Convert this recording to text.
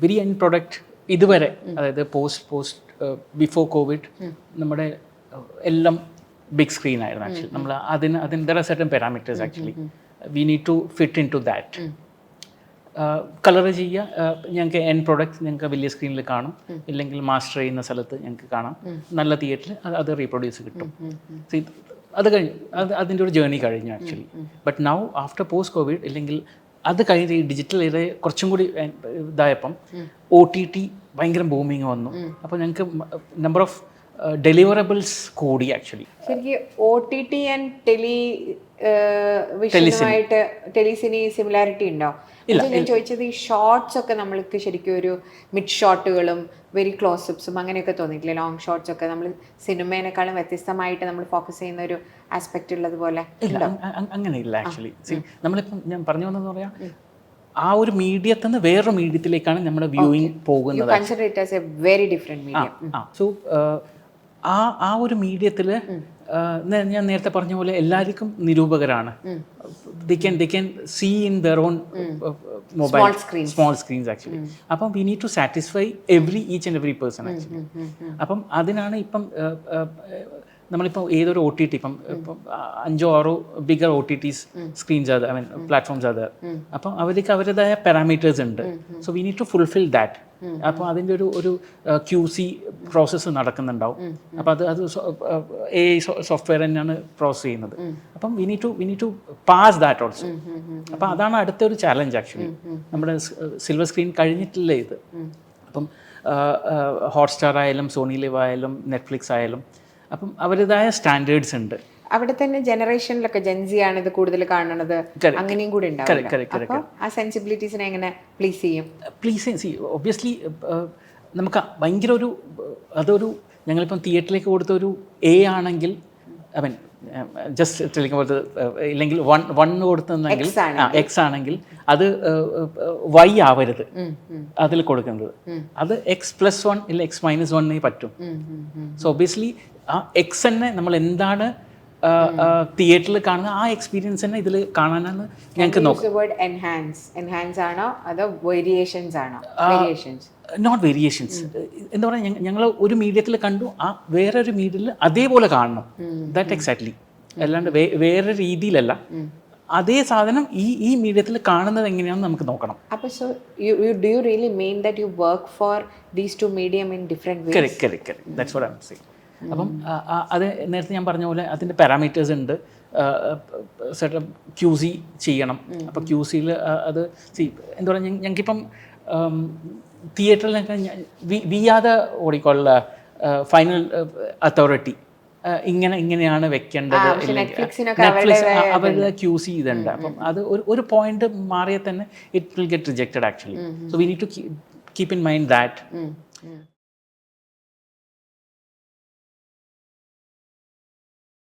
Very end product ഇതുവരെ, അതായത് before Covid നമ്മുടെ എല്ലാം ബിഗ് സ്ക്രീൻ ആയിരുന്നു ആക്ച്വലി. നമ്മൾ അതിൻ്റെ certain parameters actually we need to fit in to that. Colour ചെയ്യുക, ഞങ്ങൾക്ക് എൻഡ് പ്രോഡക്റ്റ് ഞങ്ങൾക്ക് വലിയ സ്ക്രീനിൽ കാണും, ഇല്ലെങ്കിൽ മാസ്റ്റർ ചെയ്യുന്ന സ്ഥലത്ത് ഞങ്ങൾക്ക് കാണാം, നല്ല തിയേറ്ററിൽ അത് റീപ്രൊഡ്യൂസ് കിട്ടും. അത് കഴിഞ്ഞു, അതിൻ്റെ ഒരു ജേർണി കഴിഞ്ഞു actually. But now after post Covid, ഇല്ലെങ്കിൽ അത് കഴിഞ്ഞ് ഈ ഡിജിറ്റൽ ഏരിയ കുറച്ചും കൂടി ഇതായപ്പം OTT ഭയങ്കര ബൂമിങ് വന്നു. അപ്പോൾ ഞങ്ങൾക്ക് നമ്പർ ഓഫ് ഡെലിവറബിൾസ് കൂടി ആക്ച്വലി. ശരിക്കും OTT ആൻഡ് ടെലിസിനി സിമിലാരിറ്റി ഉണ്ടോ? ഞാൻ ചോദിച്ചത് ഈ ഷോർട്സ് ഒക്കെ നമ്മൾക്ക് ശരിക്കും ഒരു മിഡ് ഷോട്ടുകളും വെരി ക്ലോസപ്സും അങ്ങനെയൊക്കെ തോന്നിയിട്ടില്ലേ? ലോങ് ഷോർട്സ് ഒക്കെ നമ്മൾ സിനിമേനേക്കാളും വ്യത്യസ്തമായിട്ട് നമ്മൾ ഫോക്കസ് ചെയ്യുന്ന ഒരു ആസ്പെക്ട് ഉള്ളതുപോലെ അങ്ങനെയില്ല ആക്ച്വലി. നമ്മളിപ്പം ഞാൻ പറഞ്ഞു വന്നതെന്ന് പറയാം, ആ ഒരു മീഡിയത്തിൽ നിന്ന് വേറൊരു മീഡിയത്തിലേക്കാണ് നമ്മുടെ വ്യൂയിങ് പോകുന്നത്. സോ ആ ഒരു മീഡിയത്തിൽ ഞാൻ നേരത്തെ പറഞ്ഞ പോലെ എല്ലാവർക്കും നിരൂപകരാണ്. they can see in their own mobile small screens actually. അപ്പം we need to satisfy each and every person actually. അപ്പം അതിനാണ് ഇപ്പം നമ്മളിപ്പോൾ ഏതൊരു OTT ഇപ്പം 5-6 ബിഗർ OTTs സ്ക്രീൻസ് അത്, ഐ മീൻ പ്ലാറ്റ്ഫോംസ് അത്, അപ്പം അവർക്ക് അവരുടേതായ പാരാമീറ്റേഴ്സ് ഉണ്ട്. So we need to fulfil that. അപ്പോൾ അതിൻ്റെ ഒരു QC പ്രോസസ്സ് നടക്കുന്നുണ്ടാവും. അപ്പോൾ അത് AI സോഫ്റ്റ്വെയർ തന്നെയാണ് പ്രോസസ് ചെയ്യുന്നത്. അപ്പം we need to pass that also. അപ്പം അതാണ് അടുത്തൊരു ചാലഞ്ച് ആക്ച്വലി. നമ്മുടെ സിൽവർ സ്ക്രീൻ കഴിഞ്ഞിട്ടില്ല ഇത്. അപ്പം ഹോട്ട്സ്റ്റാർ ആയാലും സോണി ലിവ് ആയാലും നെറ്റ്ഫ്ലിക്സ് ആയാലും അപ്പം അവരുടേതായ സ്റ്റാൻഡേർഡ്സ് ഉണ്ട്. അവിടെ തന്നെ ജനറേഷനിലൊക്കെ ജെൻസി ആണ് ഇത് കൂടുതൽ കാണുന്നത്, അങ്ങനെയും കൂടി ഉണ്ടാവും. ആ സെൻസിബിലിറ്റീസിനെ എങ്ങനെ പ്ലീസ് ചെയ്യും? ഒബ്വിയസ്ലി നമുക്ക് ഭയങ്കര അതൊരു ഞങ്ങളിപ്പം തിയേറ്ററിലേക്ക് കൊടുത്ത ഒരു A ആണെങ്കിൽ, ഐ മീൻ ജസ്റ്റ് ടെലിംഗ് പോലത്തെ, ഇല്ലെങ്കിൽ 1 കൊടുത്തെന്നെങ്കിൽ X ആണെങ്കിൽ അത് Y ആവരുത് അതിൽ കൊടുക്കുന്നത്. അത് X+1 ഇല്ല X-1 പറ്റും. സോ ഒബ്വിയസ്ലി ആ X തന്നെ നമ്മൾ എന്താണ് തിയേറ്ററിൽ കാണുന്ന ആ എക്സ്പീരിയൻസ് തന്നെ ഇതിൽ കാണാനാണ് ഞങ്ങൾക്ക് നോക്കാം. നോട്ട് വേരിയേഷൻസ് എന്താ പറയുക, ഞങ്ങൾ ഒരു മീഡിയത്തിൽ കണ്ടു, ആ വേറൊരു മീഡിയത്തിൽ അതേപോലെ കാണണം. That exactly. അല്ലാണ്ട് വേറെ രീതിയിലല്ല, അതേ സാധനം ഈ മീഡിയത്തിൽ കാണുന്നത് എങ്ങനെയാണെന്ന് നമുക്ക് നോക്കണം. അപ്പോൾ so do you really mean that you work for these two medium in different ways? Correct. That's what I am saying. അപ്പം അത് നേരത്തെ ഞാൻ പറഞ്ഞ പോലെ അതിൻ്റെ പാരാമീറ്റേഴ്സ് ഉണ്ട്. സെർട്ടൻ QC ചെയ്യണം. അപ്പോൾ QCയിൽ അത് എന്താ പറയുക, ഞങ്ങൾക്കിപ്പം തിയേറ്ററിലൊക്കെ വി ആർ ദ ഓടിക്കൊള്ള ഫൈനൽ അതോറിറ്റി. ഇങ്ങനെയാണ് വെക്കേണ്ടത്. നെറ്റ്ഫ്ലിക്സ് അവരുടെ QC ഇതുണ്ട്. അപ്പം അത് ഒരു പോയിന്റ് മാറിയാൽ തന്നെ it will get rejected actually. So we need to keep in mind that.